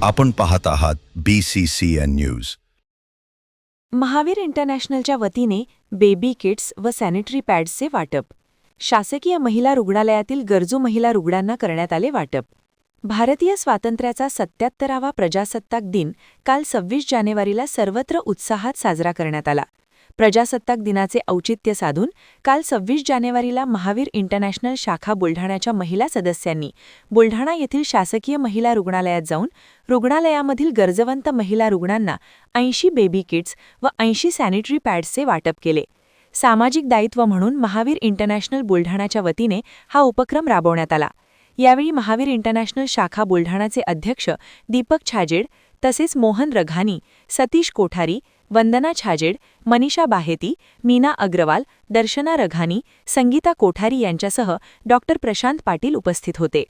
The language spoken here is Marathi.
आपण पाहत आहात BCCN न्यूज. महावीर इंटरनॅशनलच्या वतीने बेबी किट्स व सॅनिटरी पॅड्सचे वाटप. शासकीय महिला रुग्णालयातील गरजू महिला रुग्णांना करण्यात आले वाटप. भारतीय स्वातंत्र्याचा 77वा प्रजासत्ताक दिन काल 26 जानेवारीला सर्वत्र उत्साहात साजरा करण्यात आला. प्रजासत्ताक दिनाचे औचित्य साधून काल 26 जानेवारीला महावीर इंटरनॅशनल शाखा बुलढाण्याच्या महिला सदस्यांनी बुलढाणा येथील शासकीय महिला रुग्णालयात जाऊन रुग्णालयामधील गरजवंत महिला रुग्णांना 80 बेबी किट्स व 80 सॅनिटरी पॅड्सचे वाटप केले. सामाजिक दायित्व म्हणून महावीर इंटरनॅशनल बुलढाणाच्या वतीने हा उपक्रम राबवण्यात आला. यावेळी महावीर इंटरनॅशनल शाखा बुलढाणाचे अध्यक्ष दीपक छाजेड तसेच मोहन रघानी, सतीश कोठारी, वंदना छाजेड, मनीषा बाहेती, मीना अग्रवाल, दर्शना रघानी, संगीता कोठारी यांच्यासह डॉ. प्रशांत पाटील उपस्थित होते.